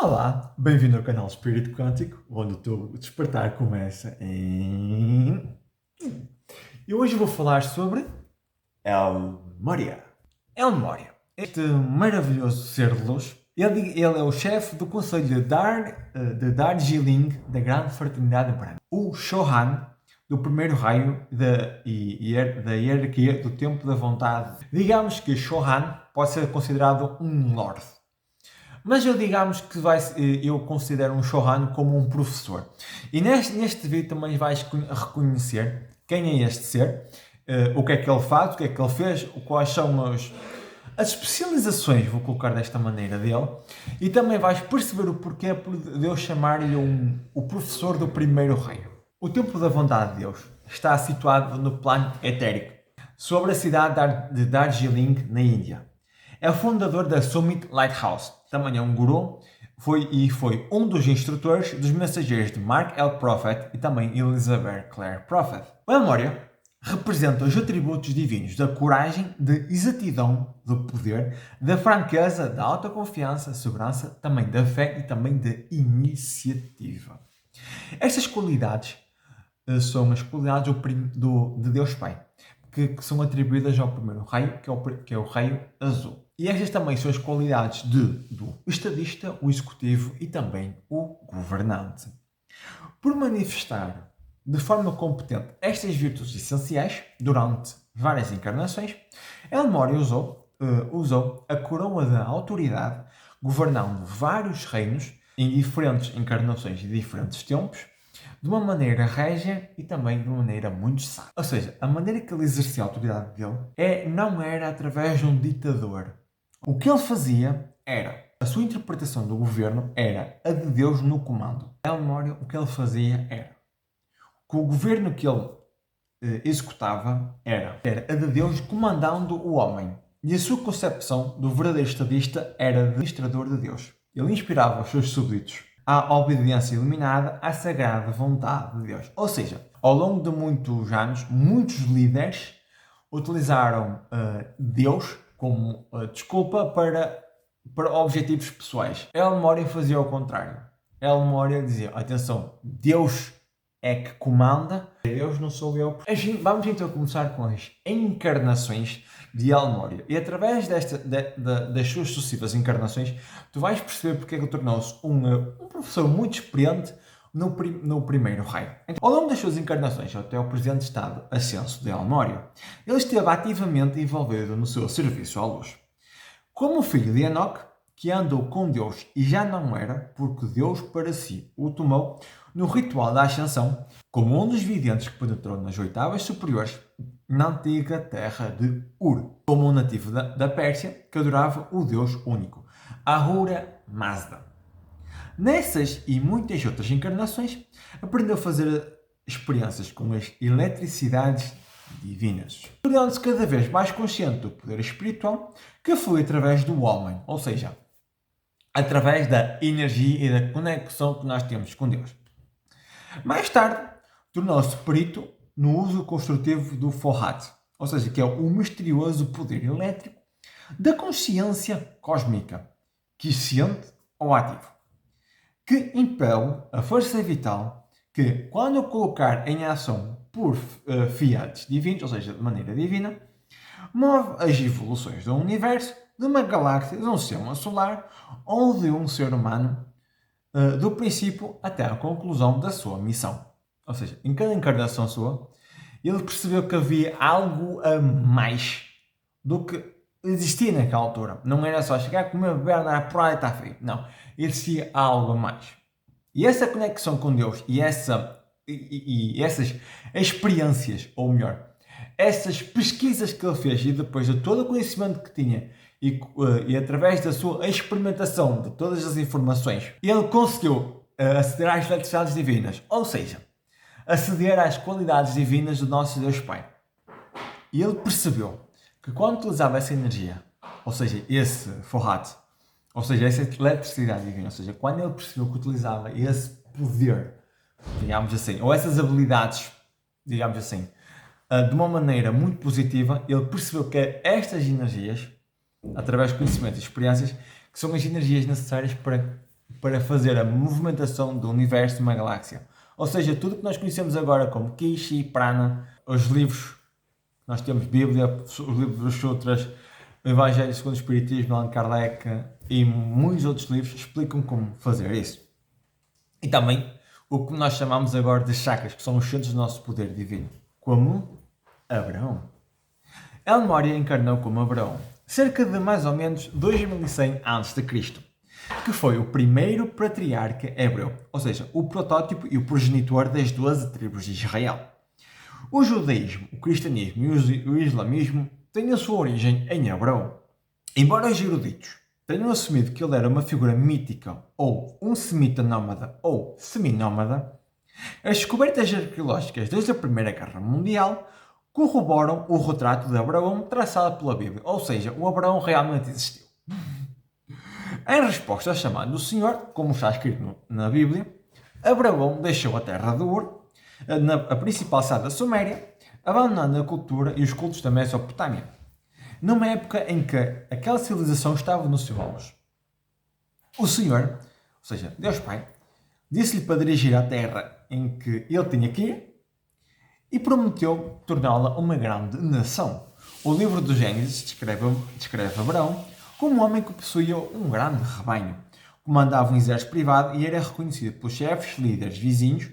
Olá, bem-vindo ao canal Espírito Quântico, onde o teu despertar começa em... E hoje vou falar sobre El Moria. El Moria, este maravilhoso ser de luz, ele é o chefe do Conselho de Darjeeling da Grande Fraternidade Branca. O Shohan do primeiro raio da hierarquia do Templo da Vontade. Digamos que Shohan pode ser considerado um Lorde. Mas eu considero um Shohan como um professor. E neste vídeo também vais reconhecer quem é este ser, o que é que ele faz, o que é que ele fez, quais são as especializações, vou colocar desta maneira, dele. E também vais perceber o porquê de eu chamar-lhe o professor do primeiro raio. O Templo da Vontade de Deus está situado no plano etérico, sobre a cidade de Darjeeling, na Índia. É o fundador da Summit Lighthouse, também é um guru, foi um dos instrutores dos mensageiros de Mark L. Prophet e também Elizabeth Clare Prophet. O El Moria representa os atributos divinos da coragem, da exatidão, do poder, da franqueza, da autoconfiança, segurança, também da fé e também da iniciativa. Estas qualidades são as qualidades de Deus Pai, que são atribuídas ao primeiro raio, que é o raio azul. E estas também são as qualidades do estadista, o executivo e também o governante. Por manifestar de forma competente estas virtudes essenciais durante várias encarnações, El Moria usou a coroa da autoridade, governando vários reinos em diferentes encarnações e diferentes tempos, de uma maneira régia e também de uma maneira muito sábia. Ou seja, a maneira que ele exercia a autoridade dele não era através de um ditador. O que ele fazia era, a sua interpretação do governo era a de Deus no comando. El Moria, o que ele fazia era, que o governo que ele executava era a de Deus comandando o homem. E a sua concepção do verdadeiro estadista era de administrador de Deus. Ele inspirava os seus súbditos à obediência iluminada à sagrada vontade de Deus. Ou seja, ao longo de muitos anos, muitos líderes utilizaram Deus como desculpa para objetivos pessoais. El Moria fazia o contrário. El Moria dizia, atenção, Deus é que comanda, Deus não sou eu. Vamos então começar com as encarnações de El Moria. E através das suas sucessivas encarnações, tu vais perceber porque é que ele tornou-se um professor muito experiente no primeiro raio. Então, ao longo das suas encarnações, até o presente estado ascenso de El Moria, ele esteve ativamente envolvido no seu serviço à luz. Como filho de Enoch, que andou com Deus e já não era, porque Deus para si o tomou no ritual da ascensão, como um dos videntes que penetrou nas oitavas superiores na antiga terra de Ur, como um nativo da Pérsia que adorava o Deus único, Ahura Mazda. Nessas e muitas outras encarnações, aprendeu a fazer experiências com as eletricidades divinas, tornando-se cada vez mais consciente do poder espiritual que flui através do homem, ou seja, através da energia e da conexão que nós temos com Deus. Mais tarde, tornou-se perito no uso construtivo do Fohat, ou seja, que é o misterioso poder elétrico da consciência cósmica, quiescente ou ativo, que impele a força vital que, quando eu colocar em ação por fiates divinos, ou seja, de maneira divina, move as evoluções do universo, de uma galáxia, de um sistema solar ou de um ser humano, do princípio até a conclusão da sua missão. Ou seja, em cada encarnação sua, ele percebeu que havia algo a mais do que existia naquela altura. Não era só chegar, comer, beber, andar à praia e está feito. Não. Existia algo a mais. E essa conexão com Deus e essas experiências, ou melhor, essas pesquisas que ele fez e depois de todo o conhecimento que tinha e através da sua experimentação de todas as informações, ele conseguiu aceder às eletricidades divinas, ou seja, aceder às qualidades divinas do nosso Deus Pai. E ele percebeu que quando utilizava essa energia, ou seja, esse forrat, ou seja, essa eletricidade divina, ou seja, quando ele percebeu que utilizava esse poder, digamos assim, ou essas habilidades, digamos assim, de uma maneira muito positiva, ele percebeu que estas energias, através de conhecimento e experiências, que são as energias necessárias para para fazer a movimentação do universo de uma galáxia. Ou seja, tudo que nós conhecemos agora como Kishi, Prana, os livros que nós temos, Bíblia, os livros dos Sutras, o Evangelho segundo o Espiritismo, Allan Kardec e muitos outros livros explicam como fazer isso. E também o que nós chamamos agora de chakras, que são os centros do nosso poder divino, como Abraão. El Morya encarnou como Abraão, cerca de mais ou menos 2100 a.C., que foi o primeiro patriarca hebreu, ou seja, o protótipo e o progenitor das 12 tribos de Israel. O judaísmo, o cristianismo e o islamismo têm a sua origem em Abraão. Embora os eruditos tenham assumido que ele era uma figura mítica ou um semita nómada ou seminómada, as descobertas arqueológicas desde a Primeira Guerra Mundial corroboram o retrato de Abraão traçado pela Bíblia, ou seja, o Abraão realmente existiu. Em resposta ao chamado do Senhor, como está escrito na Bíblia, Abraão deixou a terra de Ur, a principal cidade da Suméria, abandonando a cultura e os cultos da Mesopotâmia, numa época em que aquela civilização estava no seu auge. O Senhor, ou seja, Deus Pai, disse-lhe para dirigir à terra em que ele tinha que ir e prometeu torná-la uma grande nação. O livro do Gênesis descreve Abraão como um homem que possuía um grande rebanho, comandava um exército privado e era reconhecido pelos chefes, líderes vizinhos,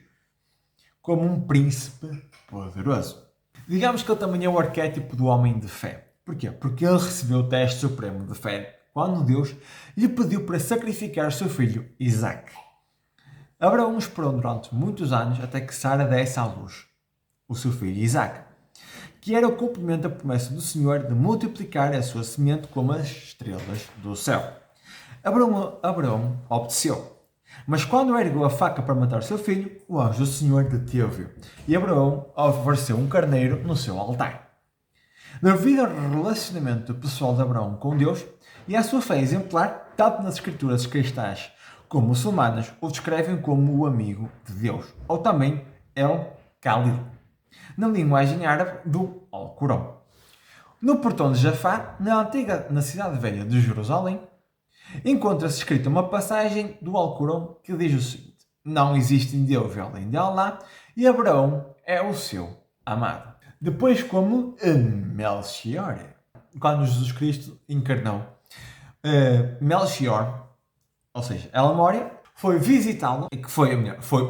como um príncipe poderoso. Digamos que ele também é o arquétipo do homem de fé. Porquê? Porque ele recebeu o teste supremo de fé quando Deus lhe pediu para sacrificar seu filho Isaac. Abraão esperou durante muitos anos até que Sara desse à luz o seu filho Isaac, que era o cumprimento da promessa do Senhor de multiplicar a sua semente como as estrelas do céu. Abraão obedeceu. Mas quando ergueu a faca para matar seu filho, o anjo do Senhor deteve-o, e Abraão ofereceu um carneiro no seu altar. Devido ao relacionamento pessoal de Abraão com Deus e à sua fé exemplar, tanto nas escrituras cristãs como muçulmanas o descrevem como o amigo de Deus, ou também El Khalil, na linguagem árabe do Alcorão. No portão de Jafá, na cidade velha de Jerusalém, encontra-se escrita uma passagem do Alcorão que diz o seguinte: não existe Deus além de Allah e Abraão é o seu amado. Depois, como Melchior, quando Jesus Cristo encarnou, Melchior, ou seja, El Morya, foi visitá-lo, que foi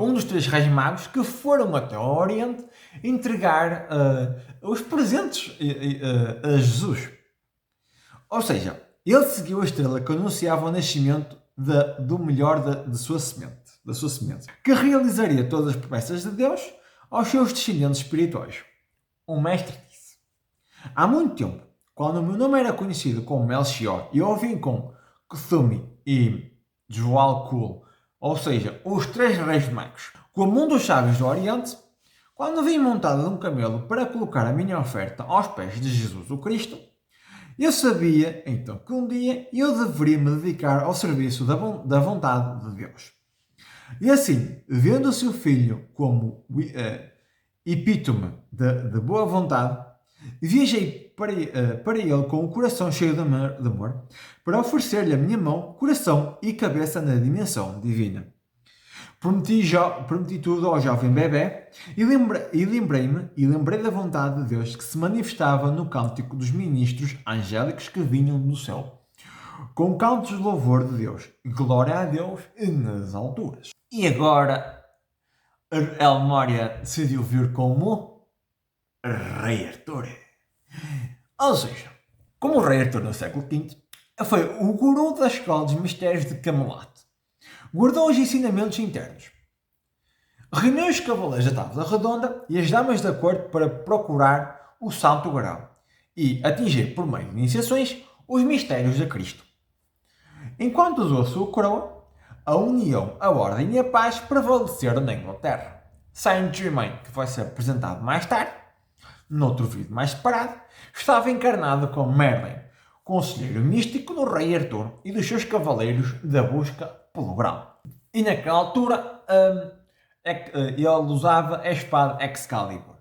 um dos 3 reis magos que foram até ao Oriente entregar os presentes a Jesus. Ou seja, ele seguiu a estrela que anunciava o nascimento do melhor de sua semente, que realizaria todas as promessas de Deus aos seus descendentes espirituais. O mestre disse: há muito tempo, quando o meu nome era conhecido como Melchior e eu vim com Cthulhu e Joalcul, ou seja, os 3 reis magos, como um dos sábios do Oriente, quando vim montado num camelo para colocar a minha oferta aos pés de Jesus o Cristo, eu sabia então que um dia eu deveria me dedicar ao serviço da vontade de Deus. E assim, vendo o seu filho como epítome de boa vontade, viajei para ele com o coração cheio de amor para oferecer-lhe a minha mão, coração e cabeça na dimensão divina. Prometi tudo ao jovem bebê e lembrei da vontade de Deus que se manifestava no cântico dos ministros angélicos que vinham do céu, com cantos de louvor de Deus, glória a Deus nas alturas. E agora, El Morya decidiu vir como Rei Arthur. Ou seja, como o Rei Arthur no século V, foi o guru da escola dos mistérios de Camelot. Guardou os ensinamentos internos. Reuniu os cavaleiros da Tábua Redonda e as damas da corte para procurar o Santo Graal e atingir, por meio de iniciações, os mistérios de Cristo. Enquanto usou a sua coroa, a união, a ordem e a paz prevaleceram na Inglaterra. Saint-Germain, que vai ser apresentado mais tarde, noutro vídeo mais separado, estava encarnado como Merlin, conselheiro místico do Rei Arthur e dos seus cavaleiros da busca pelo Graal. E naquela altura ele usava a espada Excalibur.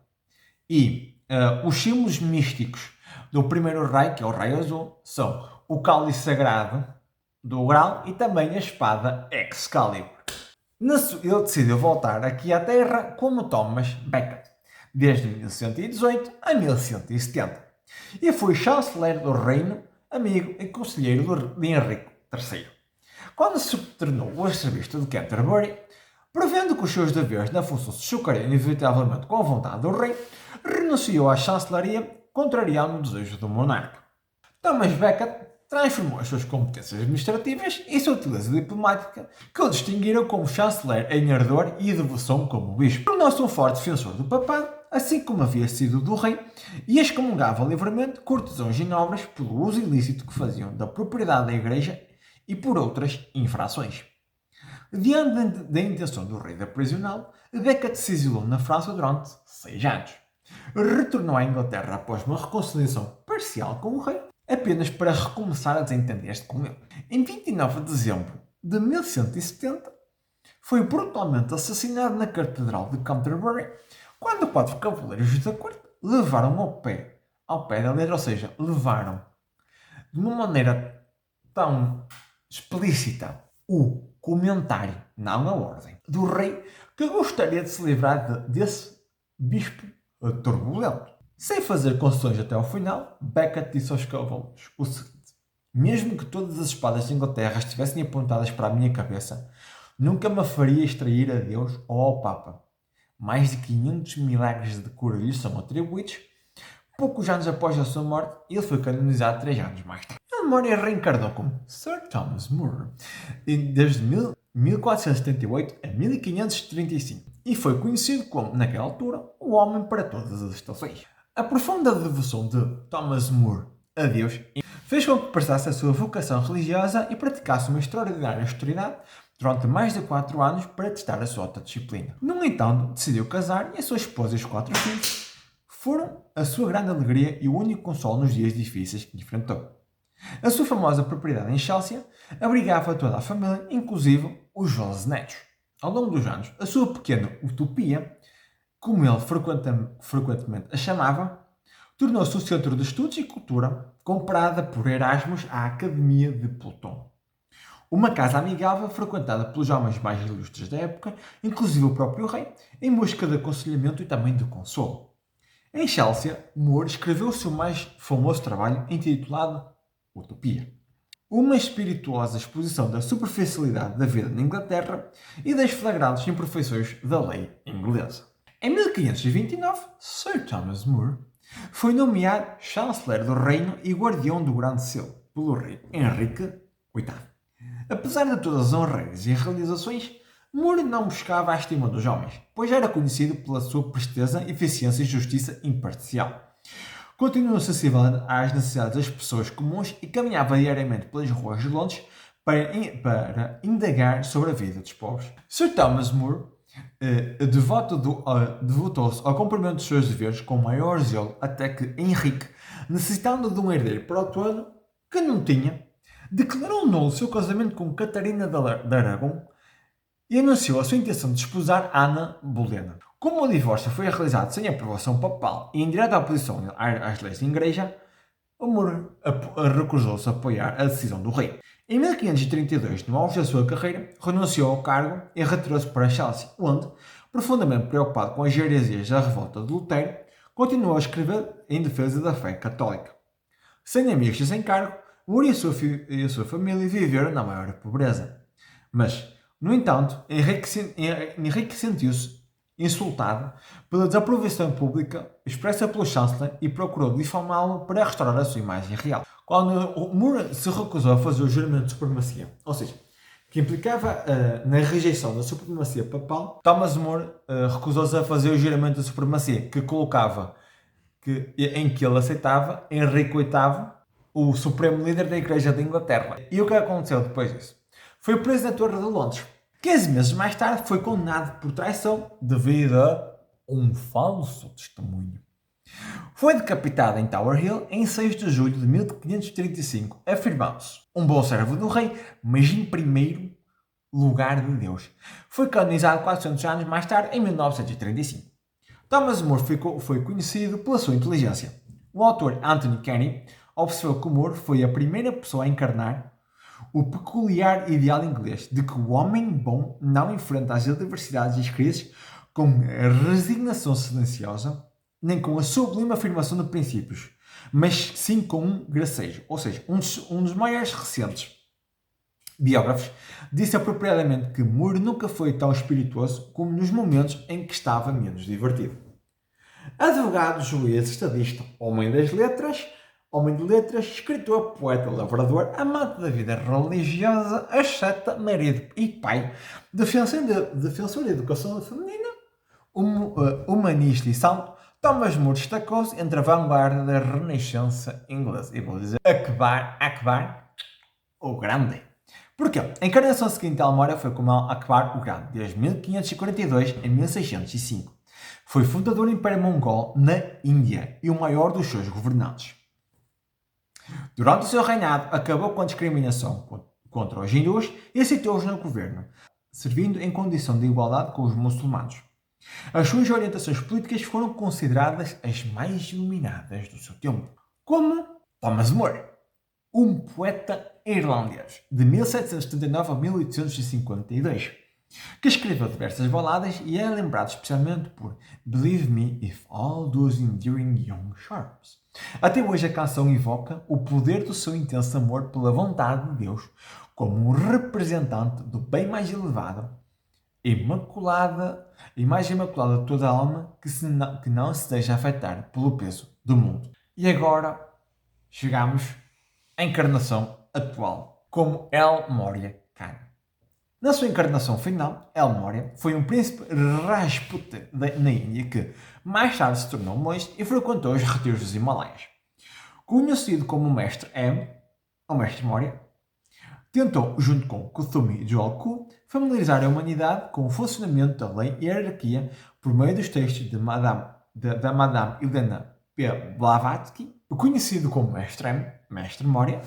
E os símbolos místicos do primeiro rei, que é o Rei Azul, são o cálice sagrado do Grau e também a espada Excalibur. Ele decidiu voltar aqui à Terra como Thomas Becket, desde 1118 a 1170, e foi chanceler do reino, amigo e conselheiro de Henrique III. Quando se tornou o arcebispo de Canterbury, prevendo que os seus deveres na função se chocariam inevitavelmente com a vontade do rei, renunciou à chancelaria, contrariando o desejo do monarca. Thomas Becket transformou as suas competências administrativas e sua utilidade diplomática, que o distinguiram como chanceler em ardor e devoção como bispo. Tornou-se um forte defensor do papado, assim como havia sido do rei, e excomungava livremente cortesãos e nobres pelo uso ilícito que faziam da propriedade da igreja e por outras infrações. Diante da intenção do rei de aprisioná-lo, Becket se exilou na França durante 6 anos. Retornou à Inglaterra após uma reconciliação parcial com o rei, apenas para recomeçar a desentender-se com ele. Em 29 de dezembro de 1170, foi brutalmente assassinado na Catedral de Canterbury, quando 4 cavaleiros da corte levaram ao pé da letra, ou seja, levaram de uma maneira tão explícita o comentário, não a ordem, do rei, que gostaria de se livrar desse bispo turbulento. Sem fazer concessões até ao final, Becket disse aos cavaleiros o seguinte: mesmo que todas as espadas de Inglaterra estivessem apontadas para a minha cabeça, nunca me faria extrair a Deus ou ao Papa. Mais de 500 milagres de cura lhe são atribuídos. Poucos anos após a sua morte, ele foi canonizado 3 anos mais tarde. A memória reencarnou como Sir Thomas More desde 1478 a 1535 e foi conhecido como, naquela altura, o homem para todas as estações. A profunda devoção de Thomas More a Deus fez com que prestasse a sua vocação religiosa e praticasse uma extraordinária austeridade durante mais de 4 anos para testar a sua autodisciplina. No entanto, decidiu casar e a sua esposa e os 4 filhos foram a sua grande alegria e o único consolo nos dias difíceis que enfrentou. A sua famosa propriedade em Chelsea abrigava toda a família, inclusive os 11 netos. Ao longo dos anos, a sua pequena utopia, como ele frequentemente a chamava, tornou-se o centro de estudos e cultura, comparada por Erasmus à Academia de Platão. Uma casa amigável frequentada pelos homens mais ilustres da época, inclusive o próprio rei, em busca de aconselhamento e também de consolo. Em Chelsea, More escreveu o seu mais famoso trabalho intitulado Utopia, uma espirituosa exposição da superficialidade da vida na Inglaterra e das flagrantes imperfeições da lei inglesa. Em 1529, Sir Thomas More foi nomeado chanceler do reino e guardião do grande selo pelo rei Henrique VIII. Apesar de todas as honrarias e realizações, More não buscava a estima dos homens, pois era conhecido pela sua presteza, eficiência e justiça imparcial. Continuou acessível às necessidades das pessoas comuns e caminhava diariamente pelas ruas de Londres para indagar sobre a vida dos pobres. Sir Thomas More devotou-se ao cumprimento dos seus deveres com maior zelo até que Henrique, necessitando de um herdeiro para o trono que não tinha, declarou nulo o seu casamento com Catarina de Aragão e anunciou a sua intenção de desposar Ana Bolena. Como o divórcio foi realizado sem aprovação papal e em direta oposição às leis da Igreja, More recusou-se a apoiar a decisão do rei. Em 1532, no auge da sua carreira, renunciou ao cargo e retirou-se para Chelsea, onde, profundamente preocupado com as heresias da revolta de Lutero, continuou a escrever em defesa da fé católica. Sem amigos e sem cargo, More e a sua família viveram na maior pobreza. Mas, no entanto, Henrique sentiu-se insultado pela desaprovação pública expressa pelo chanceler e procurou difamá-lo para restaurar a sua imagem real. Quando More se recusou a fazer o juramento de supremacia, ou seja, que implicava na rejeição da supremacia papal, Thomas More recusou-se a fazer o juramento de supremacia, que colocava em que ele aceitava Henrique VIII, o supremo líder da Igreja da Inglaterra. E o que aconteceu depois disso? Foi preso na Torre de Londres. 15 meses mais tarde foi condenado por traição devido a um falso testemunho. Foi decapitado em Tower Hill em 6 de julho de 1535, afirmando-se um bom servo do rei, mas em primeiro lugar de Deus. Foi canonizado 400 anos mais tarde, em 1935. Thomas More foi conhecido pela sua inteligência. O autor Anthony Kenny observou que More foi a primeira pessoa a encarnar o peculiar ideal inglês de que o homem bom não enfrenta as adversidades e as crises com a resignação silenciosa, nem com a sublime afirmação de princípios, mas sim com um gracejo. Ou seja, um dos maiores recentes biógrafos disse apropriadamente que Moore nunca foi tão espirituoso como nos momentos em que estava menos divertido. Advogado, juiz, estadista, homem de letras, escritor, poeta, lavrador, amante da vida religiosa, asceta, marido e pai, defensor da educação feminina, humanista e santo, Thomas More destacou-se entre a vanguarda da Renascença inglesa. E vou dizer Akbar o Grande. Porquê? A encarnação seguinte de Almória foi como Akbar o Grande, desde 1542 a 1605. Foi fundador do Império Mongol na Índia e o maior dos seus governantes. Durante o seu reinado, acabou com a discriminação contra os hindus e aceitou-os no governo, servindo em condição de igualdade com os muçulmanos. As suas orientações políticas foram consideradas as mais iluminadas do seu tempo, como Thomas More, um poeta irlandês de 1779 a 1852, que escreveu diversas baladas e é lembrado especialmente por Believe Me If All Those Enduring Young Charms. Até hoje a canção evoca o poder do seu intenso amor pela vontade de Deus como um representante do bem mais elevado, mais imaculada de toda a alma que não se deixa afetar pelo peso do mundo. E agora chegamos à encarnação atual, como El Morya Khan. Na sua encarnação final, El Morya foi um príncipe Rajputa na Índia que mais tarde se tornou monge e frequentou os retiros dos Himalaias. Conhecido como o Mestre M, ou Mestre Morya, tentou, junto com Kuthumi e Jwel-Kul, familiarizar a humanidade com o funcionamento da lei e hierarquia por meio dos textos da Madame Helena P. Blavatsky, conhecido como Mestre M, Mestre Morya,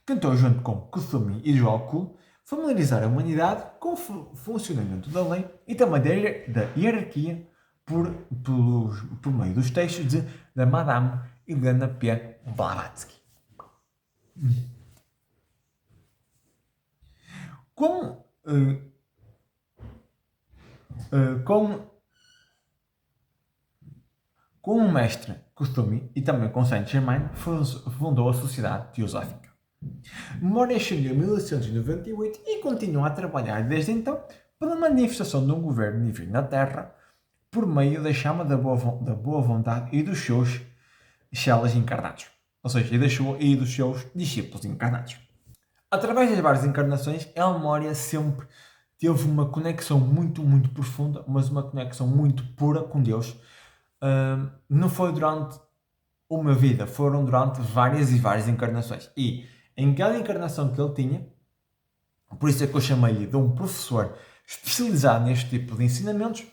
tentou, junto com Kuthumi e Jwel-Kul, familiarizar a humanidade com o funcionamento da lei e também da hierarquia por meio dos textos da Madame Helena P. Blavatsky. Com o mestre Kuthumi e também com Saint-Germain fundou a Sociedade Teosófica. Morya ascendeu em 1898 e continua a trabalhar desde então pela manifestação de um governo divino na Terra por meio da chama da boa vontade e dos seus chelas encarnados, ou seja, e dos seus discípulos encarnados. Através das várias encarnações, El Morya sempre teve uma conexão muito, muito profunda, mas uma conexão muito pura com Deus. Não foi durante uma vida, foram durante várias e várias encarnações. E em cada encarnação que ele tinha, por isso é que eu chamei-lhe de um professor especializado neste tipo de ensinamentos,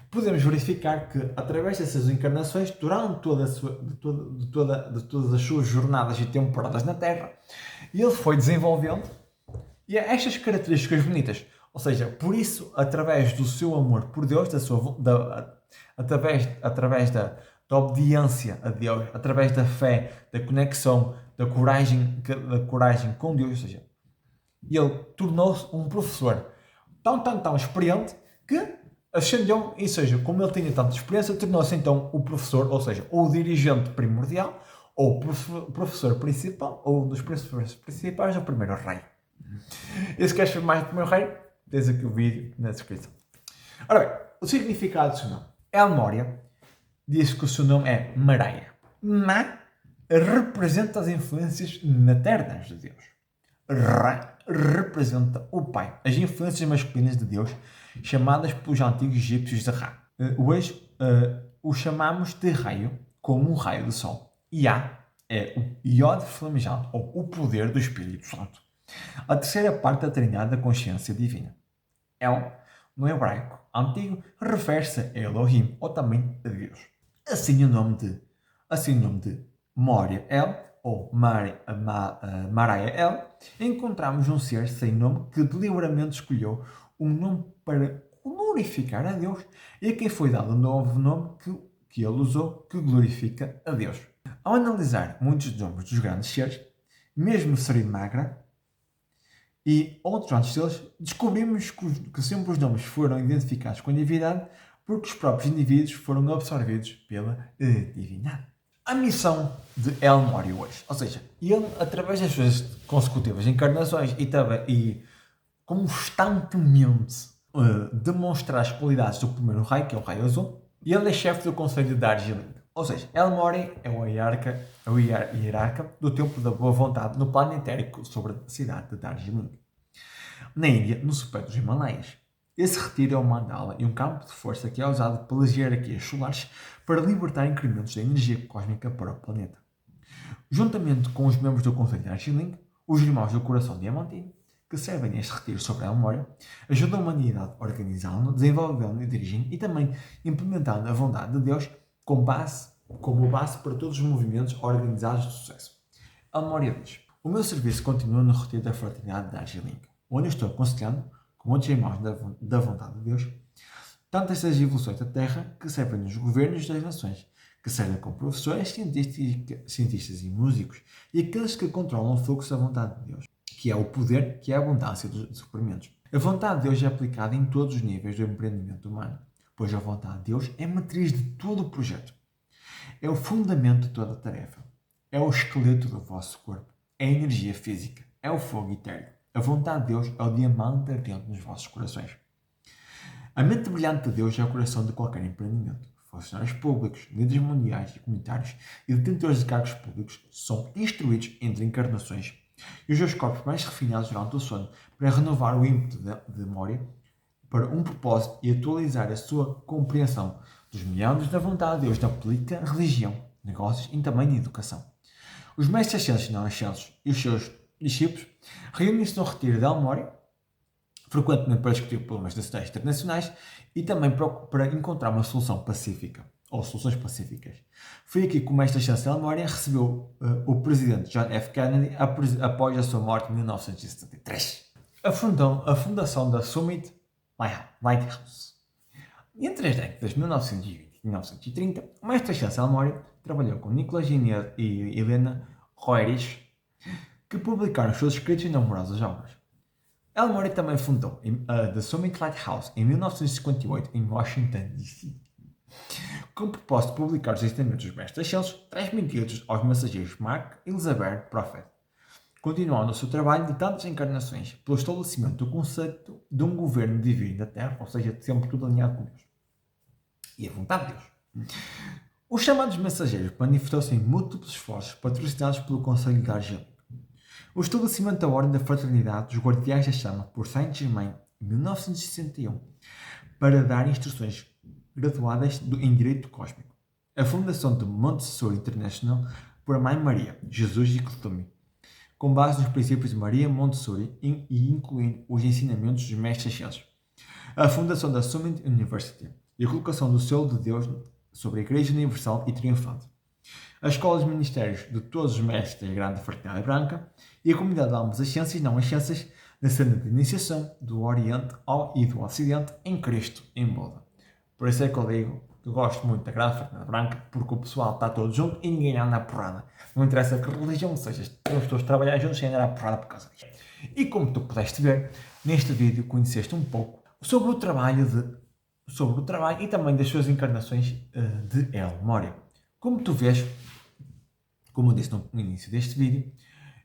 podemos verificar que através dessas encarnações, durante todas as suas jornadas e temporadas na Terra, ele foi desenvolvendo e estas características bonitas. Ou seja, por isso, através do seu amor por Deus, através da obediência a Deus, através da fé, da conexão, da coragem com Deus, ou seja, ele tornou-se um professor tão experiente que ascendeu, ou seja, como ele tinha tanta experiência, tornou-se então o professor, ou seja, o dirigente primordial, ou o professor principal, ou um dos professores principais do primeiro rei. E se queres saber mais do primeiro rei, tens aqui o vídeo na descrição. Ora bem, o significado do seu nome. El Morya diz que o seu nome é Maraya. Ma representa as influências maternas de Deus. Ra representa o pai, as influências masculinas de Deus, chamadas pelos antigos egípcios de Ra. Hoje o chamamos de raio, como um raio do sol. Ya é o iode flamejante, ou o poder do Espírito Santo. A terceira parte da trindade da consciência divina. El, no hebraico antigo, refere-se a Elohim, ou também a Deus. Assim o nome de Morya El, ou Maraya El, encontramos um ser sem nome que deliberadamente escolheu um nome para glorificar a Deus e a quem foi dado um novo nome que ele usou, que glorifica a Deus. Ao analisar muitos nomes dos grandes seres, mesmo Sri Magra, E outros antes deles, descobrimos que sempre os nomes foram identificados com a divindade porque os próprios indivíduos foram absorvidos pela divindade. A missão de El Morya hoje, ou seja, ele, através das suas consecutivas encarnações e constantemente demonstrar as qualidades do primeiro rei, que é o Rei Azul, e ele é chefe do Conselho de Darjeeling. Ou seja, El Morya é o hierarca do Templo da Boa Vontade no plano etérico sobre a cidade de Darjeeling. Na Índia, no supé dos Himalaias. Esse retiro é um mandala e um campo de força que é usado pelas hierarquias solares para libertar incrementos de energia cósmica para o planeta. Juntamente com os membros do Conselho de Darjeeling, os irmãos do Coração Diamantino, que servem neste retiro sobre a memória, ajudam a humanidade organizando, desenvolvendo e dirigindo e também implementando a vontade de Deus como base para todos os movimentos organizados de sucesso. A memória diz: o meu serviço continua no retiro da Fraternidade de Darjeeling, onde estou aconselhando, com outros irmãos da vontade de Deus, tanto estas evoluções da Terra que servem nos governos das nações, que servem como professores, cientistas e músicos, e aqueles que controlam o fluxo da vontade de Deus, que é o poder, que é a abundância dos suprimentos. A vontade de Deus é aplicada em todos os níveis do empreendimento humano, pois a vontade de Deus é a matriz de todo o projeto. É o fundamento de toda a tarefa. É o esqueleto do vosso corpo. É a energia física. É o fogo eterno. A vontade de Deus é o diamante ardente nos vossos corações. A mente brilhante de Deus é o coração de qualquer empreendimento. Funcionários públicos, líderes mundiais e comunitários e detentores de cargos públicos são instruídos entre encarnações e os seus corpos mais refinados durante o sono para renovar o ímpeto de memória para um propósito e atualizar a sua compreensão dos meandros da vontade de Deus na política, religião, negócios e também na educação. Os mestres ascensos e não ascensos e os seus discípulos reúnem-se no retiro de El Morya, frequentemente para discutir problemas nacionais e internacionais e também para encontrar uma solução pacífica, ou soluções pacíficas. Foi aqui que o mestre ascenso de El Morya recebeu o presidente John F. Kennedy após a sua morte em 1973. A fundação da Summit Lighthouse. Entre as décadas de 1920 e 1930, o mestre ascenso El Morya trabalhou com Nicholas e Helena Roerich, que publicaram os seus escritos e numerosas obras. El Morya também fundou a The Summit Lighthouse em 1958 em Washington, D.C., com o propósito de publicar os ensinamentos dos mestres ascensos transmitidos aos mensageiros Mark e Elizabeth Prophet, continuando o seu trabalho de tantas encarnações pelo estabelecimento do conceito de um governo divino da Terra, ou seja, sempre tudo alinhado com Deus e a vontade de Deus. Os chamados mensageiros manifestou-se em múltiplos esforços patrocinados pelo Conselho de Darjeeling. O estabelecimento da Ordem da Fraternidade dos Guardiães da Chama por Saint-Germain em 1961 para dar instruções graduadas em Direito Cósmico. A fundação do Montessori International por Mãe Maria, Jesus e Kutumi, com base nos princípios de Maria Montessori e incluindo os ensinamentos dos mestres ascensos. A fundação da Summit University e a colocação do selo de Deus sobre a Igreja Universal e Triunfante. A Escola dos Ministérios de todos os mestres da Grande Fraternidade Branca e a comunidade de almas ascensas e não ascensas na cena de iniciação do Oriente e do Ocidente em Cristo, em Buda. Por isso é que eu digo que eu gosto muito da Grande Fraternidade Branca, porque o pessoal está todo junto e ninguém anda à porrada. Não interessa que religião seja, temos todos trabalhar juntos sem andar à porrada por causa disso. E como tu pudeste ver, neste vídeo conheceste um pouco sobre o trabalho e também das suas encarnações de El Morya. Como tu vês, como eu disse no início deste vídeo,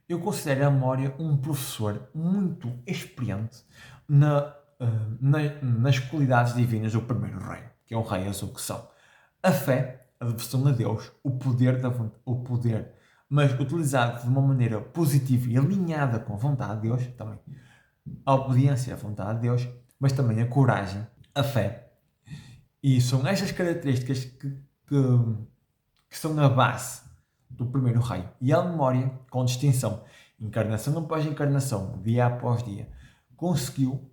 eu considero El Morya um professor muito experiente nas qualidades divinas do primeiro rei, que é o Rei Azul, que são a fé, a devoção a Deus, o poder, mas utilizado de uma maneira positiva e alinhada com a vontade de Deus, também a obediência à vontade de Deus, mas também a coragem, a fé. E são estas características que estão na base do primeiro rei. E El Morya, com distinção, encarnação após encarnação, dia após dia, conseguiu,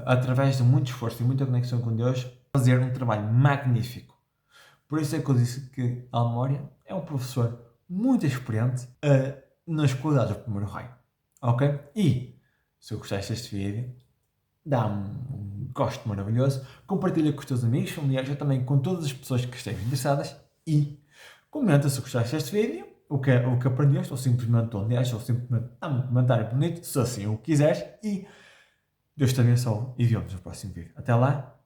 através de muito esforço e muita conexão com Deus, fazer um trabalho magnífico. Por isso é que eu disse que El Morya é um professor muito experiente nas qualidades do primeiro rei. Ok? E, se gostaste deste vídeo, dá-me um gosto maravilhoso, compartilha com os teus amigos, familiares, ou também com todas as pessoas que estejam interessadas e comenta se gostaste deste vídeo o que aprendeste, ou simplesmente honesto, ou simplesmente dá um comentário bonito, se assim o quiseres, e Deus te abençoe e vemos no próximo vídeo. Até lá!